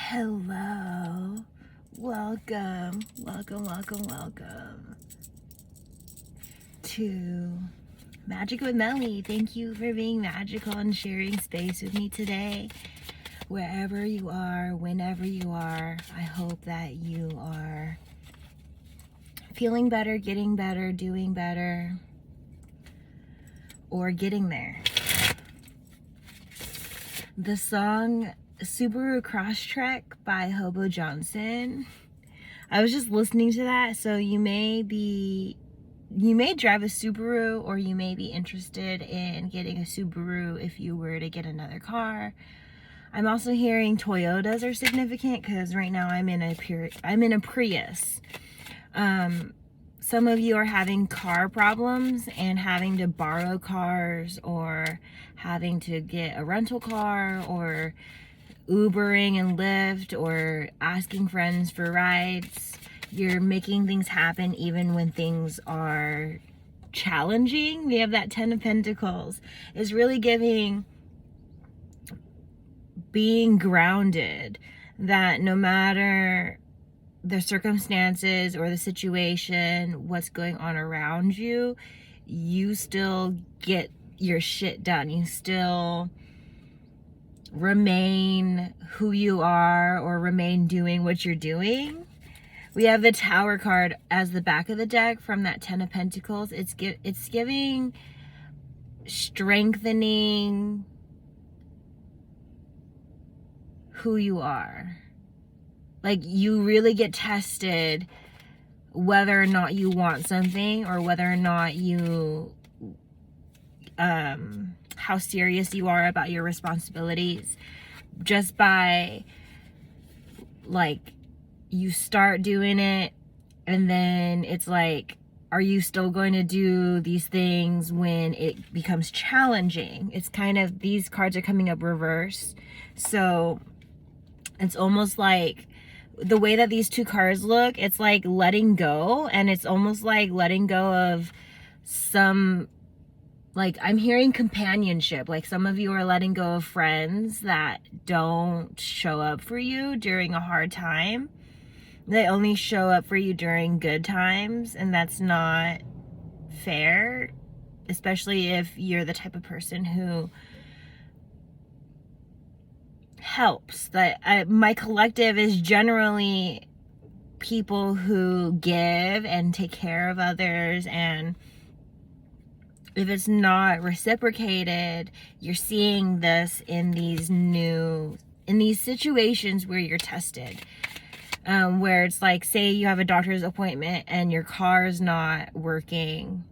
Hello. Welcome to Magic with Melly. Thank you for being magical and sharing space with me today. Wherever you are, whenever you are, I hope that you are feeling better, getting better, doing better, or getting there. The song Subaru Crosstrek by Hobo Johnson. I was just listening to that, so you may drive a Subaru, or you may be interested in getting a Subaru if you were to get another car. I'm also hearing Toyotas are significant because right now I'm in a Prius. Some of you are having car problems and having to borrow cars, or having to get a rental car, or Ubering and Lyft, or asking friends for rides. You're making things happen even when things are challenging. We have that 10 of Pentacles. It's really giving being grounded, that no matter the circumstances or the situation, what's going on around you, you still get your shit done. You still remain who you are, or remain doing what you're doing. We have the Tower card as the back of the deck from that 10 of Pentacles. It's giving strengthening who you are. Like, you really get tested whether or not you want something, or whether or not you how serious you are about your responsibilities, just by, like, you start doing it and then it's like, are you still going to do these things when it becomes challenging? It's kind of, these cards are coming up reverse, so it's almost like the way that these two cards look, it's like letting go, and it's almost like letting go of some, like, I'm hearing companionship. Like, some of you are letting go of friends that don't show up for you during a hard time. They only show up for you during good times, and that's not fair, especially if you're the type of person who helps. My collective is generally people who give and take care of others, and if it's not reciprocated, you're seeing this in these situations where you're tested. Where it's like, say you have a doctor's appointment and your car is not working.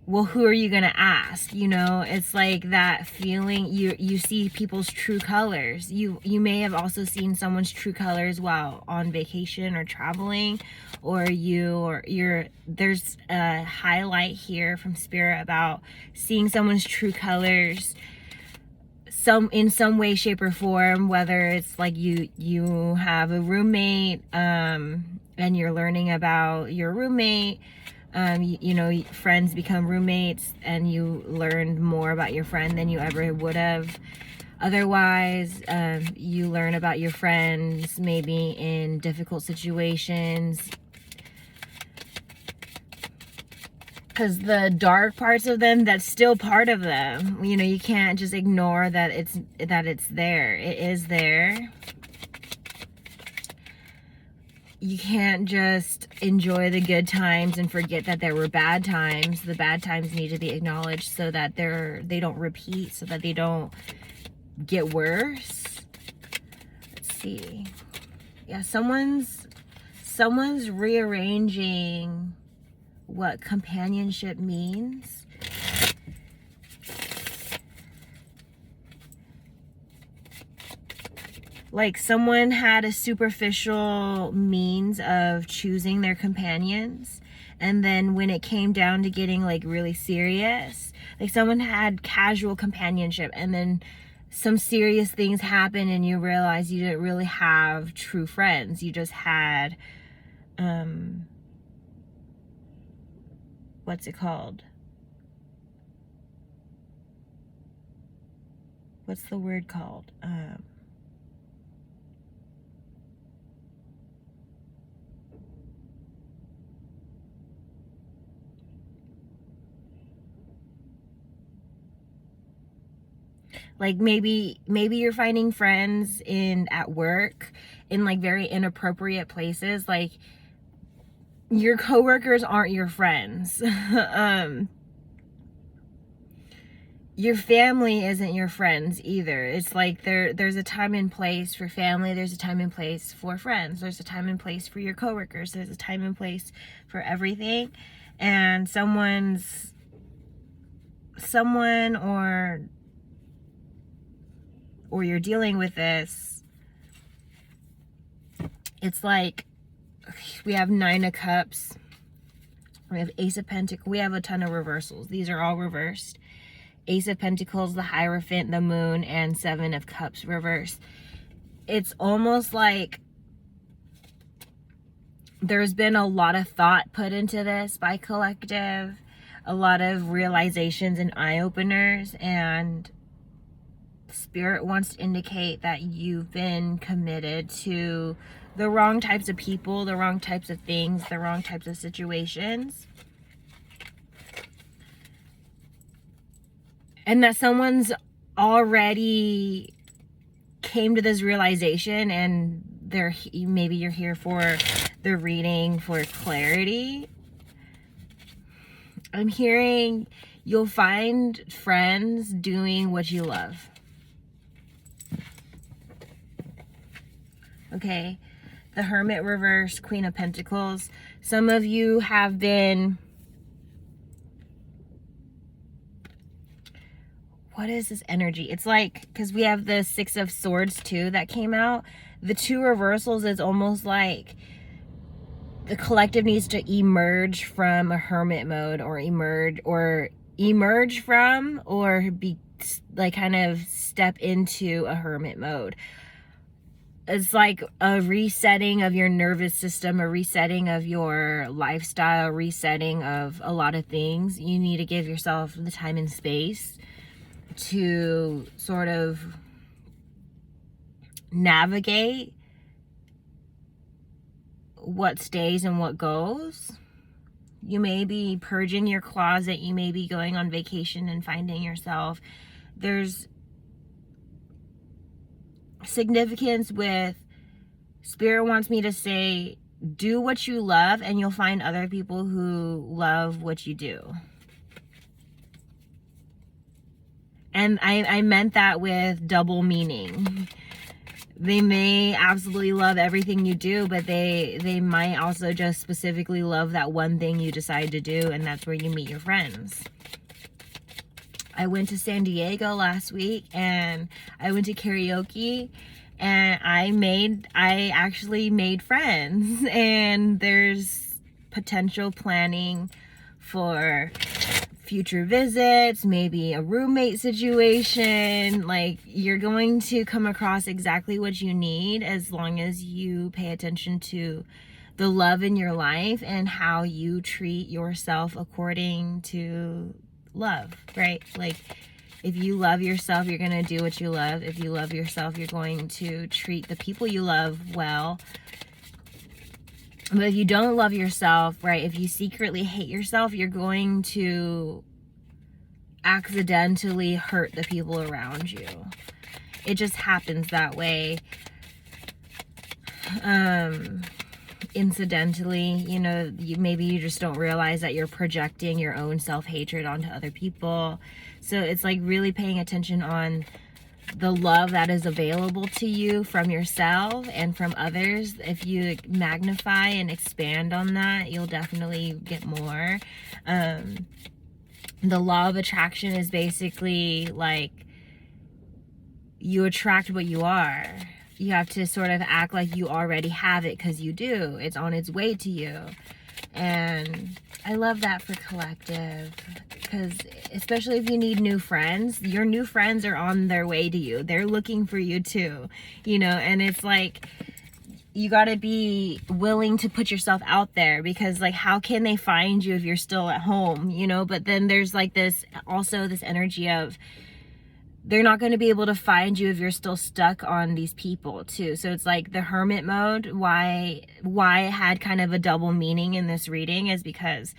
Well, who are you gonna ask? You know, it's like that feeling, you see people's true colors. You may have also seen someone's true colors while on vacation or traveling, or there's a highlight here from Spirit about seeing someone's true colors in some way, shape, or form, whether it's like you have a roommate, and you're learning about your roommate. You know, friends become roommates, and you learned more about your friend than you ever would have otherwise. You learn about your friends maybe in difficult situations, because the dark parts of them, that's still part of them. You know, you can't just ignore that it's there. It is there. You can't just enjoy the good times and forget that there were bad times. The bad times need to be acknowledged so that they don't repeat, so that they don't get worse. Let's see. Yeah, someone's rearranging what companionship means. Like, someone had a superficial means of choosing their companions, and then when it came down to getting, like, really serious, like, someone had casual companionship, and then some serious things happened and you realize you didn't really have true friends. You just had what's it called? What's the word called? Like maybe you're finding friends at work in like very inappropriate places. Like your coworkers aren't your friends. Your family isn't your friends either. It's like there's a time and place for family, there's a time and place for friends, there's a time and place for your coworkers, there's a time and place for everything. And someone or you're dealing with this, it's like we have 9 of Cups, we have Ace of Pentacles, we have a ton of reversals. These are all reversed. Ace of Pentacles, the Hierophant, the Moon, and 7 of Cups reversed. It's almost like there's been a lot of thought put into this by collective, a lot of realizations and eye-openers, and Spirit wants to indicate that you've been committed to the wrong types of people, the wrong types of things, the wrong types of situations. And that someone's already came to this realization, and maybe you're here for the reading for clarity. I'm hearing you'll find friends doing what you love. Okay, the Hermit reverse, Queen of Pentacles. Some of you have been... What is this energy? It's like, because we have the 6 of Swords too that came out. The 2 reversals is almost like the collective needs to emerge from a hermit mode, or emerge from, or be like kind of step into a hermit mode. It's like a resetting of your nervous system, a resetting of your lifestyle, resetting of a lot of things. You need to give yourself the time and space to sort of navigate what stays and what goes. You may be purging your closet, you may be going on vacation and finding yourself. There's significance with Spirit wants me to say, do what you love and you'll find other people who love what you do. And I meant that with double meaning. They may absolutely love everything you do, but they might also just specifically love that one thing you decide to do, and that's where you meet your friends. I went to San Diego last week, and I went to karaoke, and I actually made friends, and there's potential planning for future visits, maybe a roommate situation. Like, you're going to come across exactly what you need as long as you pay attention to the love in your life and how you treat yourself according to love, right? Like, if you love yourself, you're going to do what you love. If you love yourself, you're going to treat the people you love well. But if you don't love yourself, right, if you secretly hate yourself, you're going to accidentally hurt the people around you. It just happens that way. Incidentally, you know, maybe you just don't realize that you're projecting your own self-hatred onto other people. So it's like really paying attention on the love that is available to you from yourself and from others. If you magnify and expand on that, you'll definitely get more. The law of attraction is basically like you attract what you are. You have to sort of act like you already have it, because you do. It's on its way to you. And I love that for collective, because especially if you need new friends, your new friends are on their way to you. They're looking for you too, you know. And it's like, you got to be willing to put yourself out there, because like, how can they find you if you're still at home, you know? But then there's like this energy of, they're not going to be able to find you if you're still stuck on these people too. So it's like the hermit mode. Why it had kind of a double meaning in this reading is because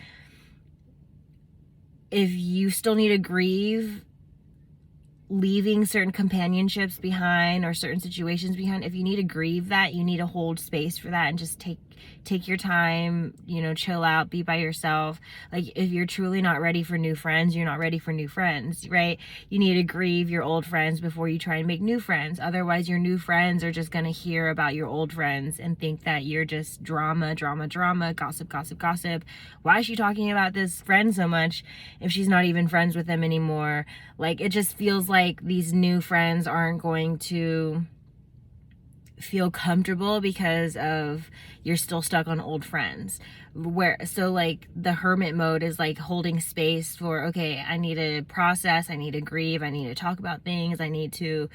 if you still need to grieve leaving certain companionships behind or certain situations behind, if you need to grieve that, you need to hold space for that and just take your time, you know, chill out, be by yourself. Like, if you're truly not ready for new friends, you're not ready for new friends, right? You need to grieve your old friends before you try and make new friends. Otherwise, your new friends are just going to hear about your old friends and think that you're just drama, gossip. Why is she talking about this friend so much if she's not even friends with them anymore? Like, it just feels like these new friends aren't going to feel comfortable because of you're still stuck on old friends. So like the hermit mode is like holding space for, okay, I need to process, I need to grieve, I need to talk about things, I need to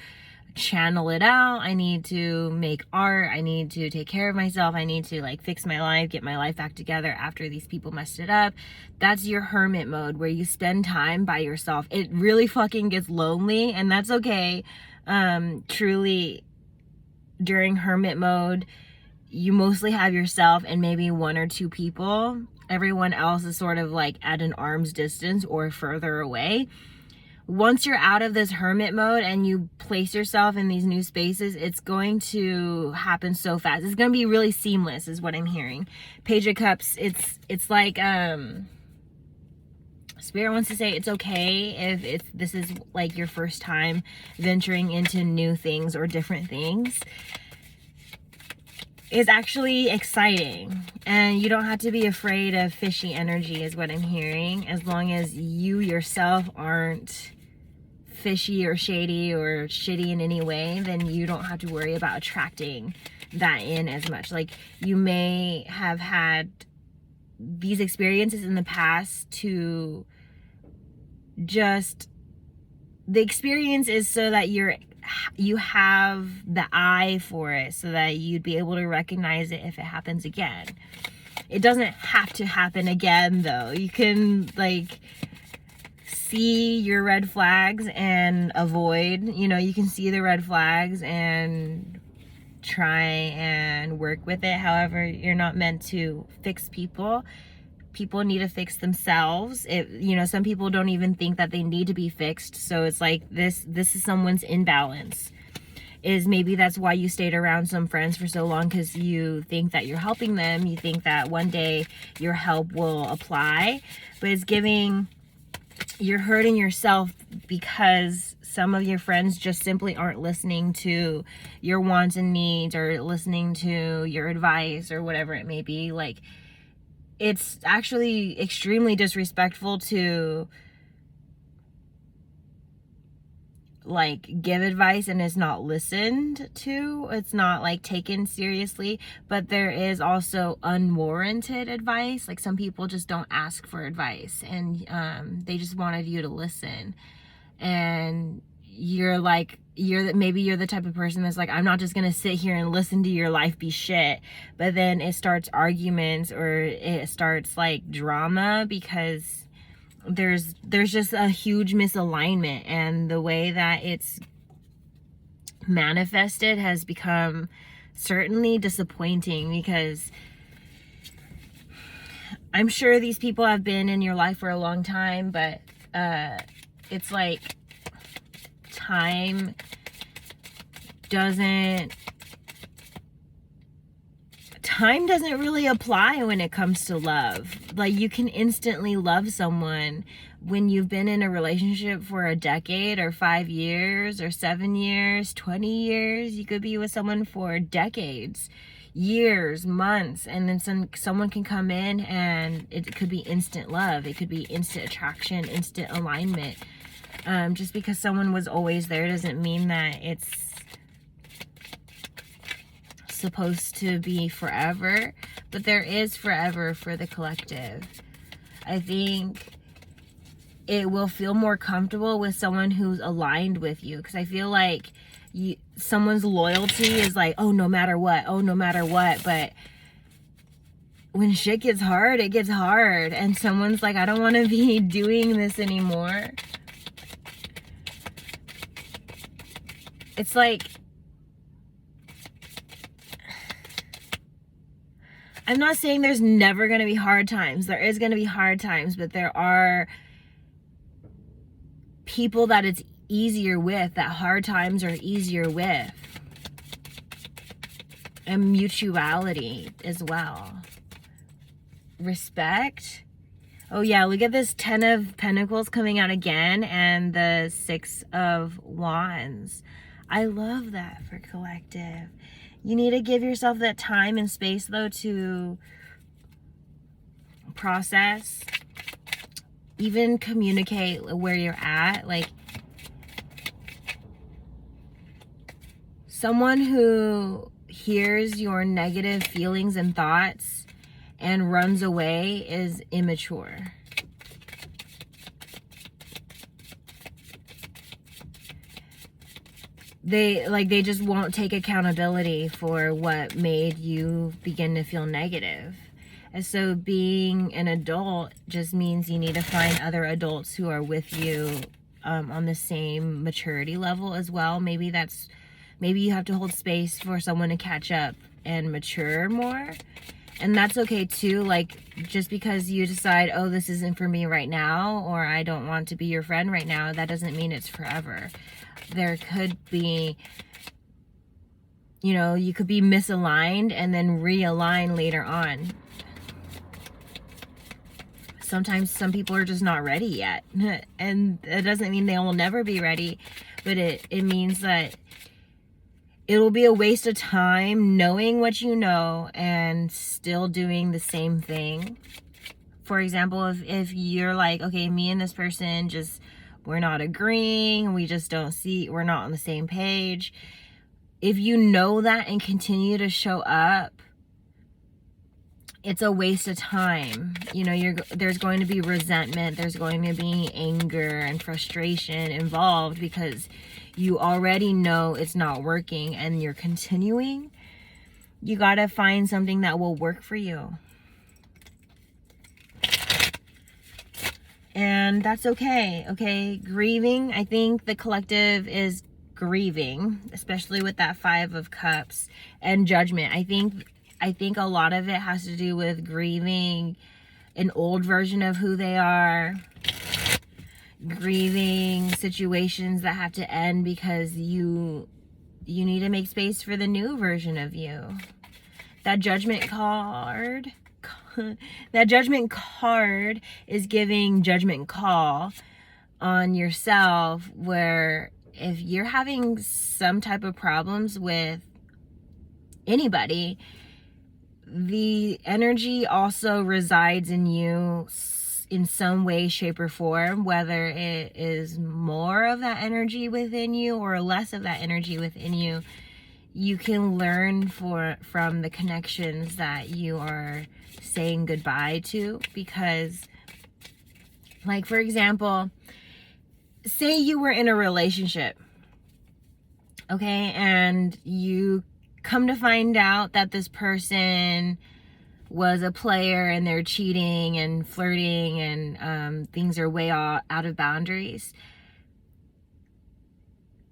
channel it out, I need to make art, I need to take care of myself, I need to like fix my life, get my life back together after these people messed it up. That's your hermit mode, where you spend time by yourself. It really fucking gets lonely, and that's okay. Truly, during hermit mode, you mostly have yourself and maybe one or two people. Everyone else is sort of like at an arm's distance or further away. Once you're out of this hermit mode and you place yourself in these new spaces, it's going to happen so fast. It's going to be really seamless, is what I'm hearing. Page of Cups, it's like Spirit wants to say it's okay if this is like your first time venturing into new things or different things. It's actually exciting, and you don't have to be afraid of fishy energy, is what I'm hearing. As long as you yourself aren't fishy or shady or shitty in any way, then you don't have to worry about attracting that in as much. Like, you may have had these experiences in the past to just, the experience is so that you have the eye for it, so that you'd be able to recognize it if it happens again. It doesn't have to happen again, though. You can like see your red flags and avoid, you know, you can see the red flags and try and work with it. However, you're not meant to fix people. People need to fix themselves. You know, some people don't even think that they need to be fixed. So it's like this is someone's imbalance. Is maybe that's why you stayed around some friends for so long, because you think that you're helping them. You think that one day your help will apply, but it's giving, you're hurting yourself because some of your friends just simply aren't listening to your wants and needs, or listening to your advice, or whatever it may be. Like, it's actually extremely disrespectful to like give advice and it's not listened to. It's not like taken seriously. But there is also unwarranted advice. Like, some people just don't ask for advice, and they just wanted you to listen. And maybe you're the type of person that's like, I'm not just gonna sit here and listen to your life be shit. But then it starts arguments, or it starts like drama, because there's just a huge misalignment, and the way that it's manifested has become certainly disappointing, because I'm sure these people have been in your life for a long time, but it's like time doesn't really apply when it comes to love. Like, you can instantly love someone when you've been in a relationship for a decade, or 5 years, or 7 years, 20 years. You could be with someone for decades, years, months, and then someone can come in and it could be instant love. It could be instant attraction, instant alignment. Just because someone was always there doesn't mean that it's supposed to be forever, but there is forever for the collective. I think it will feel more comfortable with someone who's aligned with you, because I feel like someone's loyalty is like, oh, no matter what, but when shit gets hard, it gets hard, and someone's like, I don't want to be doing this anymore. It's like, I'm not saying there's never going to be hard times. There is going to be hard times, but there are people that it's easier with, that hard times are easier with. And mutuality as well. Respect. Oh yeah, look at this 10 of Pentacles coming out again, and the 6 of Wands. I love that for collective. You need to give yourself that time and space though to process, even communicate where you're at. Like, someone who hears your negative feelings and thoughts and runs away is immature. They just won't take accountability for what made you begin to feel negative. And so being an adult just means you need to find other adults who are with you on the same maturity level as well. Maybe you have to hold space for someone to catch up and mature more. And that's okay too. Like, just because you decide, oh, this isn't for me right now, or I don't want to be your friend right now, that doesn't mean it's forever. There could be, you could be misaligned and then realign later on. Sometimes some people are just not ready yet. And it doesn't mean they will never be ready, but it means that it'll be a waste of time knowing what you know and still doing the same thing. For example, if you're like, okay, me and this person we're not agreeing, we're not on the same page. If you know that and continue to show up, it's a waste of time. There's going to be resentment, there's going to be anger and frustration involved because you already know it's not working and you're continuing. You got to find something that will work for you. And that's okay. Okay, grieving. I think the collective is grieving, especially with that 5 of Cups and judgment. I think a lot of it has to do with grieving an old version of who they are, grieving situations that have to end because you need to make space for the new version of you. That judgment card is giving judgment call on yourself, where if you're having some type of problems with anybody, the energy also resides in you in some way, shape, or form, whether it is more of that energy within you or less of that energy within you. You can learn from the connections that you are saying goodbye to, because, like, for example, say you were in a relationship, okay, and you come to find out that this person was a player and they're cheating and flirting and things are way out of boundaries.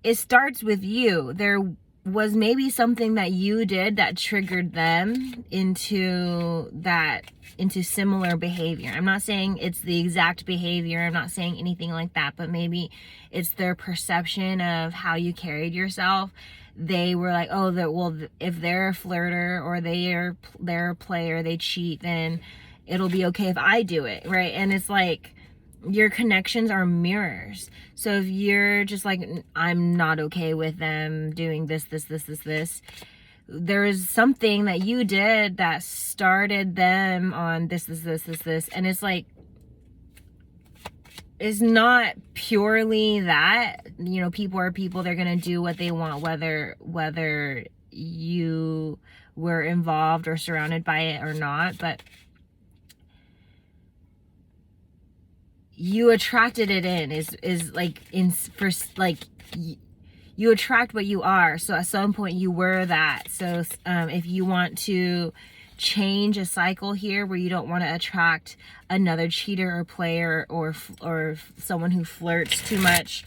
It starts with you. There was maybe something that you did that triggered them into similar behavior. I'm not saying it's the exact behavior. I'm not saying anything like that, but maybe it's their perception of how you carried yourself. They were like, oh, if they're a flirter or they're a player, they cheat, then it'll be okay if I do it, right? And it's like, your connections are mirrors. So if you're just like, I'm not okay with them doing this, there is something that you did that started them on this, and it's like, it's not purely that, people are people, they're gonna do what they want, whether you were involved or surrounded by it or not, but you attracted it in, is like, you attract what you are. So at some point you were that. So if you want to change a cycle here where you don't want to attract another cheater or player or someone who flirts too much,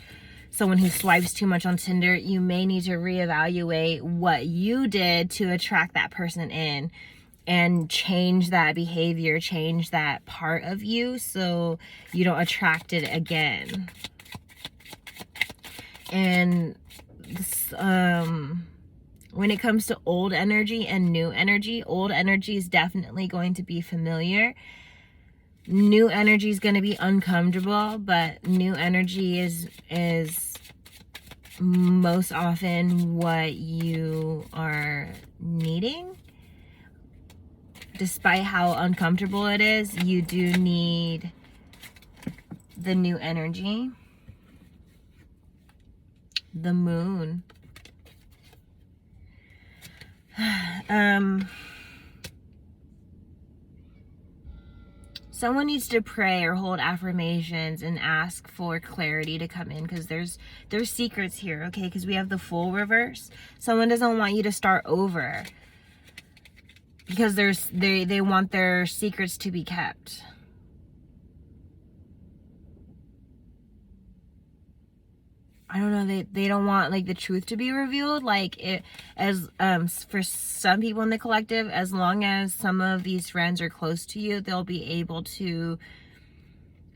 someone who swipes too much on Tinder, you may need to reevaluate what you did to attract that person in and change that behavior, change that part of you so you don't attract it again. And this, when it comes to old energy and new energy, old energy is definitely going to be familiar. New energy is going to be uncomfortable, but new energy is most often what you are needing. Despite how uncomfortable it is, you do need the new energy. The moon. Someone needs to pray or hold affirmations and ask for clarity to come in, because there's secrets here, okay? Because we have the Fool reverse. Someone doesn't want you to start over because they want their secrets to be kept. I don't know, they don't want like the truth to be revealed. Like it, as for some people in the collective, as long as some of these friends are close to you, they'll be able to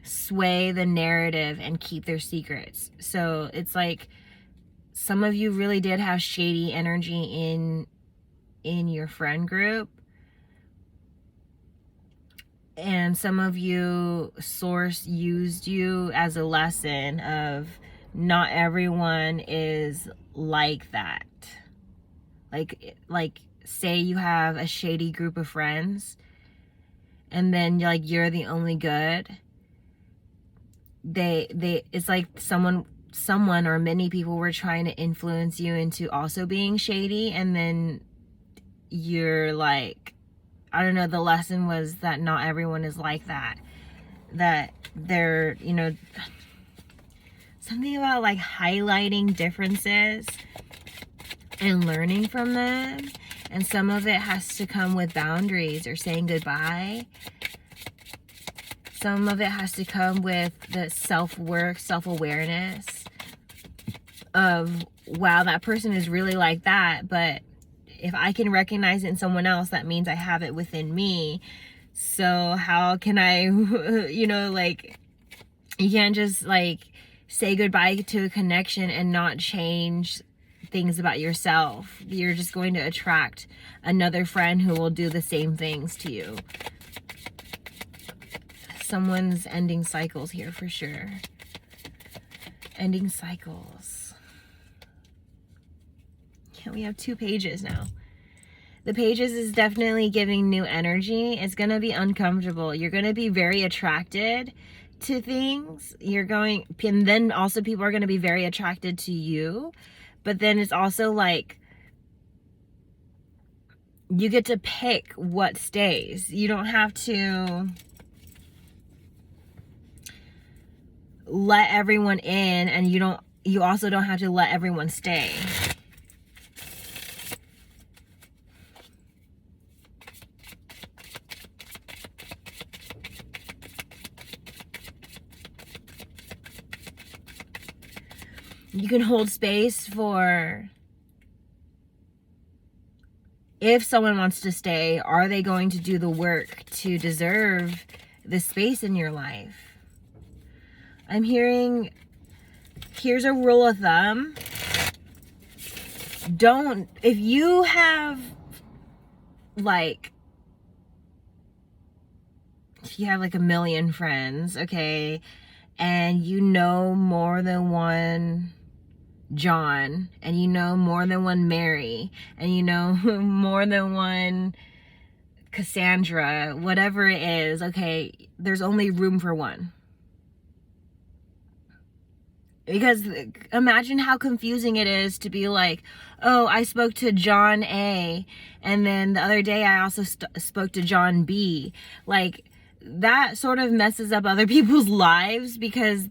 sway the narrative and keep their secrets. So it's like some of you really did have shady energy in your friend group, and some of you, source used you as a lesson of not everyone is like that. Like say you have a shady group of friends and then like you're the only good. It's like someone or many people were trying to influence you into also being shady, and then you're like, I don't know, the lesson was that not everyone is like that. That they're, you know, something about like highlighting differences and learning from them. And some of it has to come with boundaries or saying goodbye. Some of it has to come with the self-work, self-awareness of, wow, that person is really like that, but if I can recognize it in someone else, that means I have it within me. So how can I, you know, like, you can't just like say goodbye to a connection and not change things about yourself. You're just going to attract another friend who will do the same things to you. Someone's ending cycles here for sure. Ending cycles. Yeah, we have 2 pages now. The pages is definitely giving new energy. It's going to be uncomfortable. You're going to be very attracted to things. And then also people are going to be very attracted to you. But then it's also like, you get to pick what stays. You don't have to let everyone in, and you also don't have to let everyone stay. You can hold space for, if someone wants to stay, are they going to do the work to deserve the space in your life? I'm hearing, here's a rule of thumb. If you have like a million friends, okay, and you know more than one John, and you know more than one Mary, and you know more than one Cassandra, whatever it is, okay, there's only room for one. Because imagine how confusing it is to be like, oh, I spoke to John A, and then the other day I also spoke to John B. Like, that sort of messes up other people's lives, because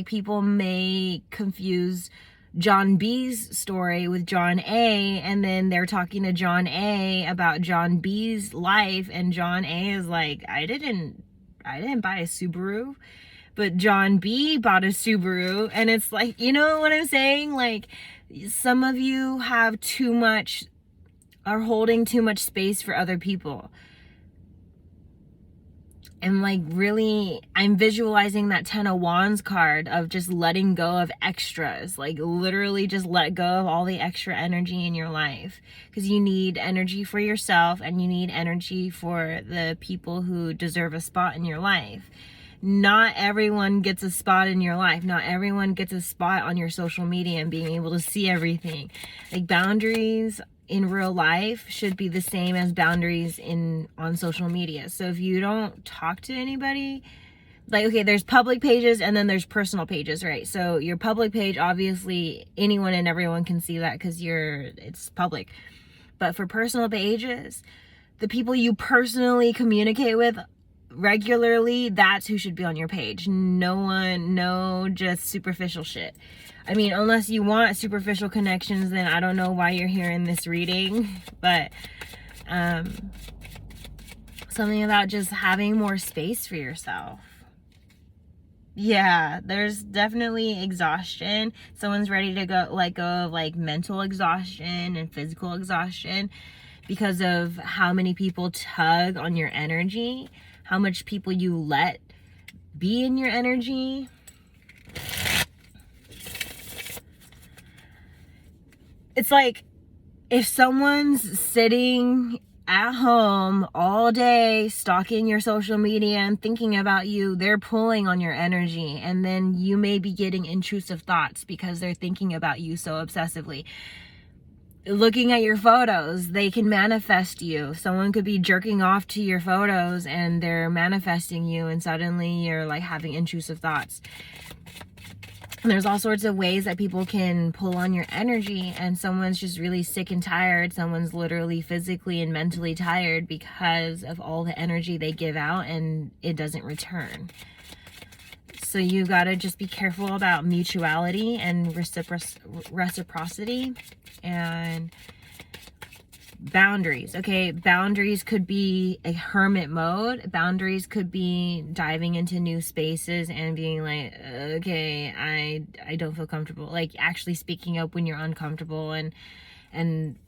people may confuse John B's story with John A, and then they're talking to John A about John B's life, and John A is like, I didn't buy a Subaru, but John B bought a Subaru. And it's like, you know what I'm saying? Like, some of you have are holding too much space for other people. And like really, I'm visualizing that 10 of Wands card of just letting go of extras. Like literally just let go of all the extra energy in your life, because you need energy for yourself and you need energy for the people who deserve a spot in your life. Not everyone gets a spot in your life. Not everyone gets a spot on your social media and being able to see everything. Like boundaries in real life should be the same as boundaries on social media. So if you don't talk to anybody, like, okay, there's public pages and then there's personal pages, right? So your public page, obviously anyone and everyone can see that because it's public. But for personal pages, the people you personally communicate with regularly, that's who should be on your page. No just superficial shit. I mean, unless you want superficial connections, then I don't know why you're here in this reading. But something about just having more space for yourself. Yeah, there's definitely exhaustion. Someone's ready to let go of like mental exhaustion and physical exhaustion because of how many people tug on your energy, how much people you let be in your energy. It's like if someone's sitting at home all day stalking your social media and thinking about you, they're pulling on your energy, and then you may be getting intrusive thoughts because they're thinking about you so obsessively. Looking at your photos, they can manifest you. Someone could be jerking off to your photos and they're manifesting you, and suddenly you're like having intrusive thoughts. And there's all sorts of ways that people can pull on your energy, and someone's just really sick and tired. Someone's literally physically and mentally tired because of all the energy they give out and it doesn't return. So you gotta just be careful about mutuality and reciprocity and boundaries. Okay, boundaries could be a hermit mode. Boundaries could be diving into new spaces and being like, okay, I don't feel comfortable. Like actually speaking up when you're uncomfortable, and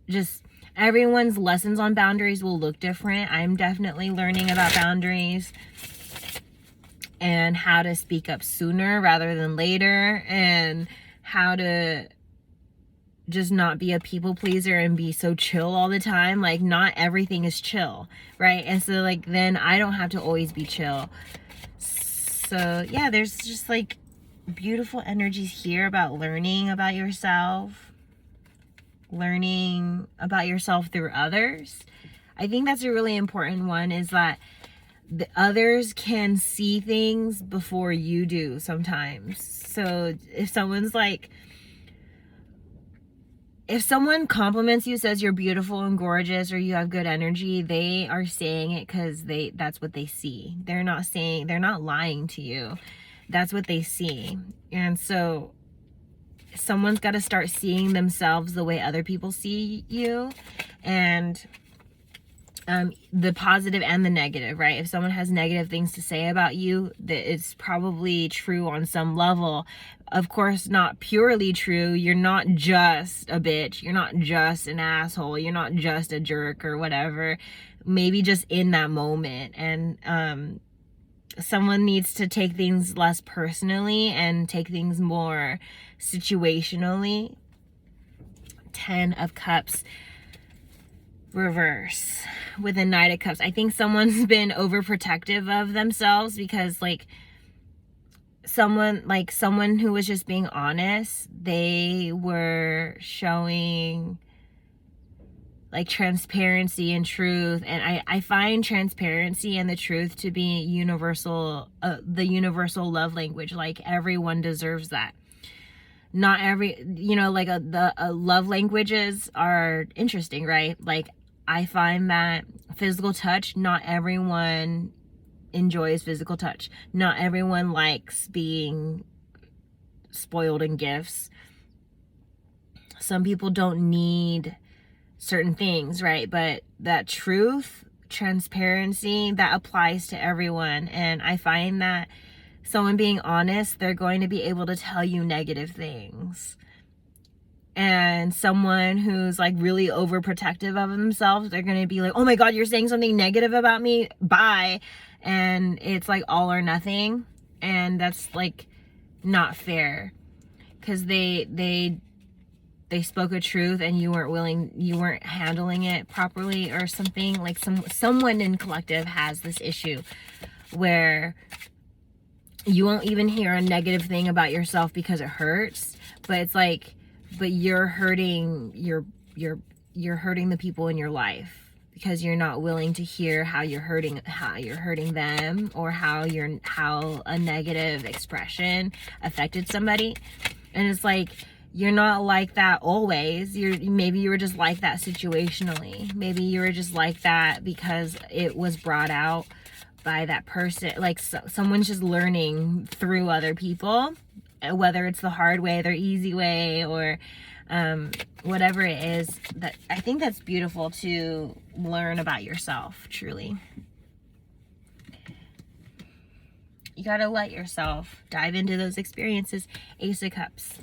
just everyone's lessons on boundaries will look different. I'm definitely learning about boundaries and how to speak up sooner rather than later, and how to just not be a people pleaser and be so chill all the time. Like not everything is chill, right? And so like then I don't have to always be chill. So yeah, there's just like beautiful energies here about learning about yourself, learning about yourself through others. I think that's a really important one, is that the others can see things before you do sometimes. So if someone compliments you, says you're beautiful and gorgeous or you have good energy, they are saying it because that's what they see. They're not lying to you. That's what they see. And so someone's got to start seeing themselves the way other people see you, and the positive and the negative, right? If someone has negative things to say about you, that it's probably true on some level. Of course, not purely true. You're not just a bitch. You're not just an asshole. You're not just a jerk or whatever. Maybe just in that moment. And someone needs to take things less personally and take things more situationally. 10 of Cups reverse with a Knight of Cups. I think someone's been overprotective of themselves because someone who was just being honest, they were showing like transparency and truth. And I find transparency and the truth to be universal, the universal love language. Like everyone deserves that. Not every, the love languages are interesting, right? Like I find that physical touch, not everyone enjoys physical touch. Not everyone likes being spoiled in gifts. Some people don't need certain things, right? But that truth, transparency, that applies to everyone. And I find that someone being honest, they're going to be able to tell you negative things. And someone who's like really overprotective of themselves, they're going to be like, oh my God, you're saying something negative about me? Bye. and it's like all or nothing, and that's like not fair, because they spoke a truth and you weren't handling it properly or something. Like someone in collective has this issue where you won't even hear a negative thing about yourself because it hurts, but it's like, but you're hurting you're hurting the people in your life because you're not willing to hear how you're hurting them, or how a negative expression affected somebody. And it's like, you're not like that always. Maybe you were just like that situationally. Maybe you were just like that because it was brought out by that person. Like someone's just learning through other people, whether it's the hard way, the easy way, or whatever it is. That I think that's beautiful to learn about yourself, truly. You gotta let yourself dive into those experiences. Ace of Cups.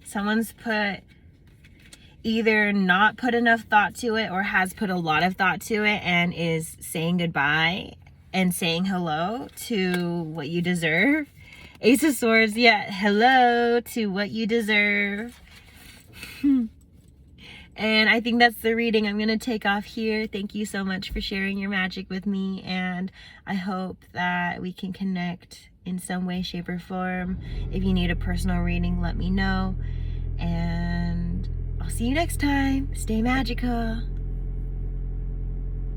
Someone's either not put enough thought to it, or has put a lot of thought to it, and is saying goodbye and saying hello to what you deserve. Ace of Swords, yeah, hello to what you deserve. And I think that's the reading. I'm going to take off here. Thank you so much for sharing your magic with me, and I hope that we can connect in some way, shape, or form. If you need a personal reading, let me know, and I'll see you next time. Stay magical.